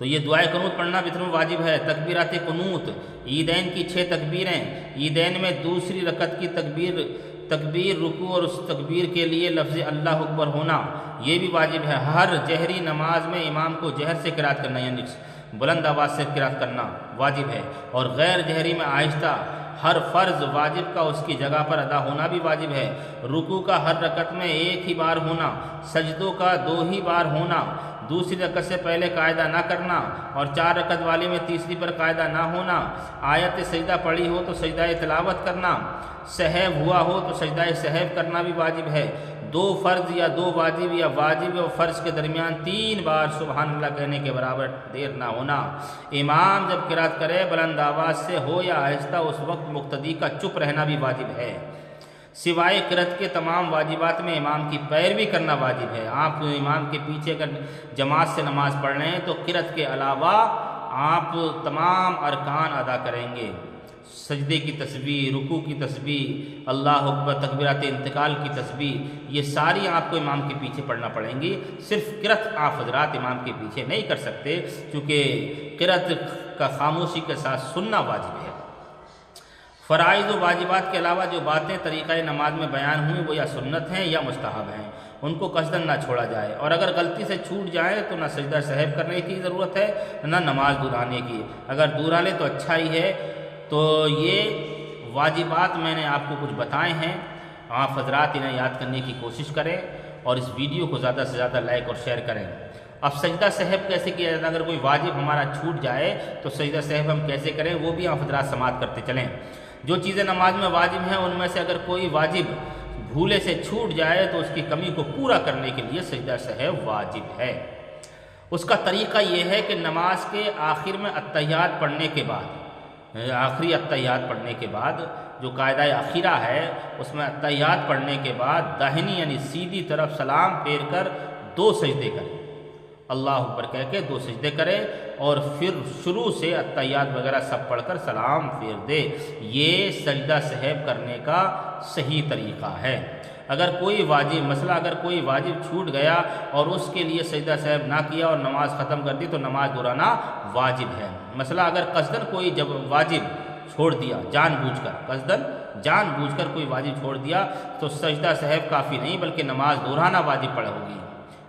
تو یہ دعائے قنوت پڑھنا وطر میں واجب ہے۔ تکبیرات قنوت، عیدین کی 6 تکبیریں، عیدین میں دوسری رکعت کی تکبیر رکوع اور اس تکبیر کے لیے لفظ اللہ اکبر ہونا یہ بھی واجب ہے۔ ہر جہری نماز میں امام کو جہر سے قرات کرنا یعنی بلند آواز سے قرات کرنا واجب ہے، اور غیر جہری میں آہستہ ہر فرض واجب کا اس کی جگہ پر ادا ہونا بھی واجب ہے۔ رکوع کا ہر رکعت میں 1 ہی بار ہونا، سجدوں کا 2 ہی بار ہونا، دوسری رکعت سے پہلے قاعدہ نہ کرنا، اور 4 رکعت والی میں تیسری پر قاعدہ نہ ہونا، آیت سجدہ پڑھی ہو تو سجدہ تلاوت کرنا، سہو ہوا ہو تو سجدہ سہو کرنا بھی واجب ہے۔ 2 فرض یا 2 واجب یا واجب اور فرض کے درمیان 3 بار سبحان اللہ کہنے کے برابر دیر نہ ہونا۔ امام جب قرات کرے بلند آواز سے ہو یا آہستہ اس وقت مقتدی کا چپ رہنا بھی واجب ہے۔ سوائے قرات کے تمام واجبات میں امام کی پیروی کرنا واجب ہے۔ آپ امام کے پیچھے اگر جماعت سے نماز پڑھ رہے ہیں تو قرات کے علاوہ آپ تمام ارکان ادا کریں گے، سجدے کی تسبیح، رکوع کی تسبیح، اللہ اکبر، تکبیرات انتقال کی تسبیح، یہ ساری آپ کو امام کے پیچھے پڑھنا پڑیں گی۔ صرف قرات آپ حضرات امام کے پیچھے نہیں کر سکتے، کیونکہ قرات کا خاموشی کے ساتھ سننا واجب ہے۔ فرائض و واجبات کے علاوہ جو باتیں طریقہ نماز میں بیان ہوئیں وہ یا سنت ہیں یا مستحب ہیں، ان کو قصداً نہ چھوڑا جائے، اور اگر غلطی سے چھوٹ جائے تو نہ سجدہ سہو کرنے کی ضرورت ہے نہ نماز دہرانے کی۔ اگر دہرا لے تو اچھا ہی ہے۔ تو یہ واجبات میں نے آپ کو کچھ بتائے ہیں، آپ حضرات انہیں یاد کرنے کی کوشش کریں اور اس ویڈیو کو زیادہ سے زیادہ لائک اور شیئر کریں۔ اب سجدہ سہو کیسے کیا جاتا ہے؟ اگر کوئی واجب ہمارا چھوٹ جائے تو سجدہ سہو ہم کیسے کریں وہ بھی آپ حضرات سماعت کرتے چلیں۔ جو چیزیں نماز میں واجب ہیں ان میں سے اگر کوئی واجب بھولے سے چھوٹ جائے تو اس کی کمی کو پورا کرنے کے لیے سجدہ سہو واجب ہے۔ اس کا طریقہ یہ ہے کہ نماز کے آخر میں التحیات پڑھنے کے بعد، آخری التحیات پڑھنے کے بعد جو قاعدہ اخیرہ ہے اس میں التحیات پڑھنے کے بعد داہنی یعنی سیدھی طرف سلام پھیر کر 2 سجدے کرے، اللہ اکبر کہہ کے 2 سجدے کرے، اور پھر شروع سے التحیات وغیرہ سب پڑھ کر سلام پھیر دے۔ یہ سجدہ سہو کرنے کا صحیح طریقہ ہے۔ اگر کوئی واجب مثلا اگر کوئی واجب چھوٹ گیا اور اس کے لیے سجدہ سہو نہ کیا اور نماز ختم کر دی تو نماز دہرانا واجب ہے۔ مثلا اگر قصداً کوئی جب واجب چھوڑ دیا قصداً جان بوجھ کر کوئی واجب چھوڑ دیا تو سجدہ سہو کافی نہیں بلکہ نماز دہرانا واجب پڑ ہوگی۔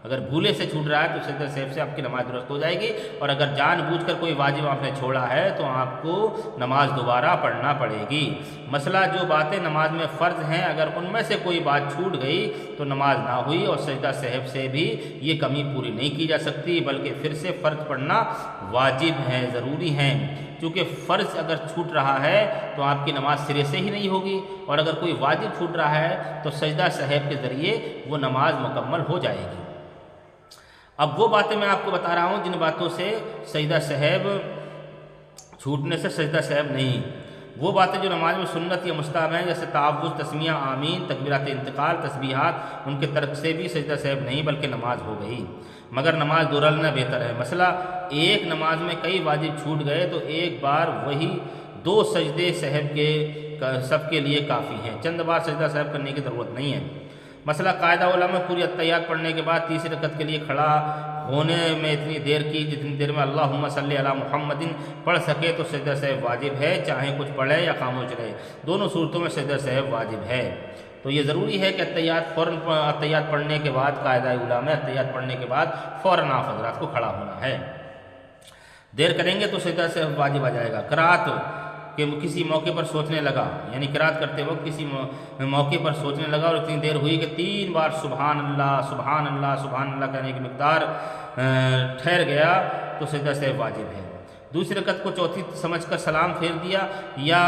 اگر بھولے سے چھوٹ رہا ہے تو سجدہ سہو سے آپ کی نماز درست ہو جائے گی، اور اگر جان بوجھ کر کوئی واجب آپ نے چھوڑا ہے تو آپ کو نماز دوبارہ پڑھنا پڑے گی۔ مسئلہ جو باتیں نماز میں فرض ہیں اگر ان میں سے کوئی بات چھوٹ گئی تو نماز نہ ہوئی، اور سجدہ سہو سے بھی یہ کمی پوری نہیں کی جا سکتی بلکہ پھر سے فرض پڑھنا واجب ہے، ضروری ہے۔ کیونکہ فرض اگر چھوٹ رہا ہے تو آپ کی نماز سرے سے ہی نہیں ہوگی، اور اگر کوئی واجب چھوٹ رہا ہے تو سجدہ سہو کے ذریعے وہ نماز مکمل ہو جائے گی۔ اب وہ باتیں میں آپ کو بتا رہا ہوں جن باتوں سے سجدہ سہو چھوٹنے سے سجدہ سہو نہیں، وہ باتیں جو نماز میں سنت یا مستحب ہیں جیسے تعوذ، تسمیہ، آمین، تکبیرات انتقال، تسبیحات، ان کے ترک سے بھی سجدہ سہو نہیں بلکہ نماز ہو گئی، مگر نماز دہرا لینا بہتر ہے۔ مثلا ایک نماز میں کئی واجب چھوٹ گئے تو ایک بار وہی 2 سجدے سہو کے سب کے لیے کافی ہیں، چند بار سجدہ سہو کرنے کی ضرورت نہیں ہے۔ مثلا قاعدہ علماء میں پوری التحیات پڑھنے کے بعد تیسری رکعت کے لیے کھڑا ہونے میں اتنی دیر کی جتنی دیر میں اللہم صلی علی محمد پڑھ سکے تو سجدہ سہو واجب ہے، چاہے کچھ پڑھے یا خاموش رہے، دونوں صورتوں میں سجدہ سہو واجب ہے۔ تو یہ ضروری ہے کہ التحیات پڑھنے کے بعد قاعدہ علماء میں التحیات پڑھنے کے بعد فوراً آپ حضرات کو کھڑا ہونا ہے، دیر کریں گے تو سجدہ سہو واجب آ جائے گا۔ قرات کہ کسی موقع پر سوچنے لگا، یعنی قرات کرتے وقت کسی موقع پر سوچنے لگا اور اتنی دیر ہوئی کہ 3 بار سبحان اللہ سبحان اللہ سبحان اللہ کہنے کی مقدار ٹھہر گیا تو سجدہ سہو واجب ہے۔ دوسری رکعت کو چوتھی سمجھ کر سلام پھیر دیا یا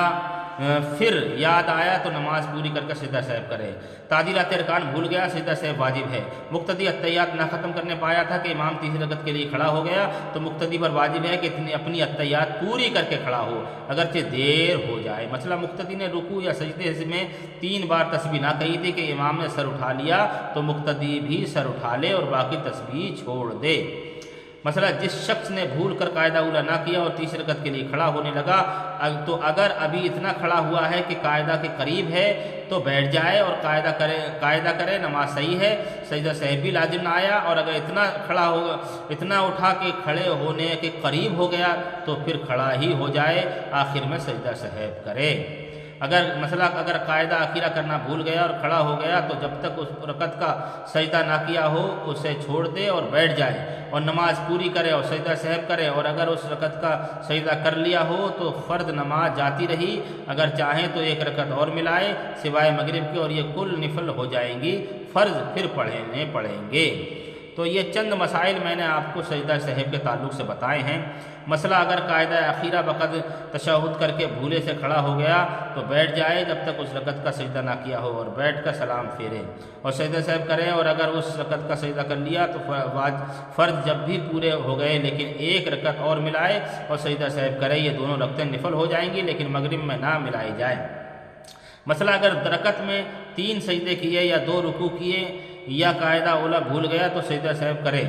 پھر یاد آیا تو نماز پوری کر کے سجدہ سہو کرے۔ تعدیلات ارکان بھول گیا، سجدہ سہو واجب ہے۔ مقتدی التحیات نہ ختم کرنے پایا تھا کہ امام تیسری رکعت کے لیے کھڑا ہو گیا تو مقتدی پر واجب ہے کہ اپنی التحیات پوری کر کے کھڑا ہو اگرچہ دیر ہو جائے۔ مثلا مقتدی نے رکوع یا سجدے میں 3 بار تسبیح نہ کہی تھی کہ امام نے سر اٹھا لیا تو مقتدی بھی سر اٹھا لے اور باقی تسبیح چھوڑ دے۔ مثلا جس شخص نے بھول کر قاعدہ اولا نہ کیا اور تیسری رکعت کے لیے کھڑا ہونے لگا تو اگر ابھی اتنا کھڑا ہوا ہے کہ قاعدہ کے قریب ہے تو بیٹھ جائے اور قاعدہ کرے، نماز صحیح ہے، سجدہ سہو بھی لازم نہ آیا، اور اگر اتنا کھڑا ہوگا، اتنا اٹھا کے کھڑے ہونے کے قریب ہو گیا تو پھر کھڑا ہی ہو جائے، آخر میں سجدہ سہو کرے۔ اگر قاعدہ اخیرہ کرنا بھول گیا اور کھڑا ہو گیا تو جب تک اس رکعت کا سجدہ نہ کیا ہو اسے چھوڑ دے اور بیٹھ جائے اور نماز پوری کرے اور سجدہ سہو کرے، اور اگر اس رکعت کا سجدہ کر لیا ہو تو فرض نماز جاتی رہی، اگر چاہیں تو ایک رکعت اور ملائے سوائے مغرب کے، اور یہ کل نفل ہو جائیں گی، فرض پھر پڑھیں گے۔ تو یہ چند مسائل میں نے آپ کو سجدہ سہو کے تعلق سے بتائے ہیں۔ مسئلہ اگر قاعدہ اخیرہ وقت تشہد کر کے بھولے سے کھڑا ہو گیا تو بیٹھ جائے جب تک اس رکعت کا سجدہ نہ کیا ہو، اور بیٹھ کر سلام پھیرے اور سجدہ سہو کرے، اور اگر اس رکعت کا سجدہ کر لیا تو فرض جب بھی پورے ہو گئے لیکن ایک رکعت اور ملائے اور سجدہ سہو کرے، یہ دونوں رکعتیں نفل ہو جائیں گی لیکن مغرب میں نہ ملائی جائے۔ مثلا اگر رکعت میں 3 سجدے کیے یا 2 رکوع کیے یا قاعدہ اولا بھول گیا تو سجدہ سہو کرے۔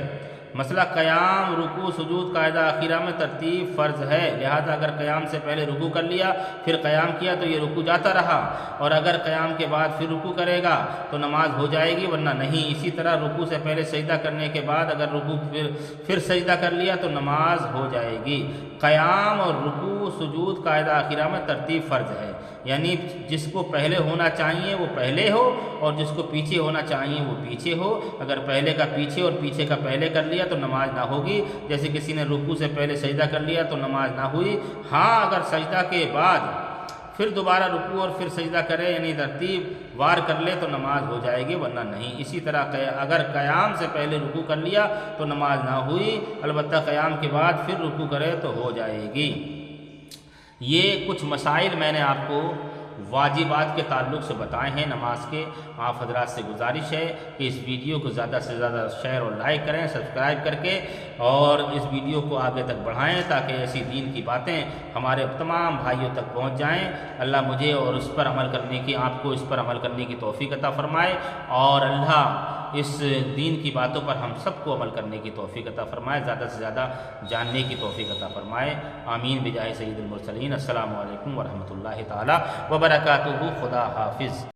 مثلا قیام، رکوع، سجود قاعدہ اخیرہ میں ترتیب فرض ہے، لہذا اگر قیام سے پہلے رکوع کر لیا پھر قیام کیا تو یہ رکوع جاتا رہا، اور اگر قیام کے بعد پھر رکوع کرے گا تو نماز ہو جائے گی ورنہ نہیں۔ اسی طرح رکوع سے پہلے سجدہ کرنے کے بعد اگر رکوع پھر سجدہ کر لیا تو نماز ہو جائے گی۔ قیام اور رکوع، سجود قاعدہ اخیرہ میں ترتیب فرض ہے، یعنی جس کو پہلے ہونا چاہیے وہ پہلے ہو اور جس کو پیچھے ہونا چاہیے وہ پیچھے ہو۔ اگر پہلے کا پیچھے اور پیچھے کا پہلے کر لیا تو نماز نہ ہوگی، جیسے کسی نے رکوع سے پہلے سجدہ کر لیا تو نماز نہ ہوئی۔ ہاں اگر سجدہ کے بعد پھر دوبارہ رکوع اور پھر سجدہ کرے یعنی ترتیب وار کر لے تو نماز ہو جائے گی ورنہ نہیں۔ اسی طرح اگر قیام سے پہلے رکوع کر لیا تو نماز نہ ہوئی، البتہ قیام کے بعد پھر رکوع کرے تو ہو جائے گی۔ یہ کچھ مسائل میں نے آپ کو واجبات کے تعلق سے بتائے ہیں نماز کے۔ آپ حضرات سے گزارش ہے کہ اس ویڈیو کو زیادہ سے زیادہ شیئر اور لائک کریں، سبسکرائب کر کے، اور اس ویڈیو کو آگے تک بڑھائیں تاکہ ایسی دین کی باتیں ہمارے تمام بھائیوں تک پہنچ جائیں۔ اللہ مجھے اور اس پر عمل کرنے کی، آپ کو اس پر عمل کرنے کی توفیق عطا فرمائے، اور اللہ اس دین کی باتوں پر ہم سب کو عمل کرنے کی توفیق عطا فرمائے، زیادہ سے زیادہ جاننے کی توفیق عطا فرمائے۔ آمین بجاہ سید المرسلین۔ السلام علیکم ورحمۃ اللہ تعالی وبرکاتہ۔ خدا حافظ۔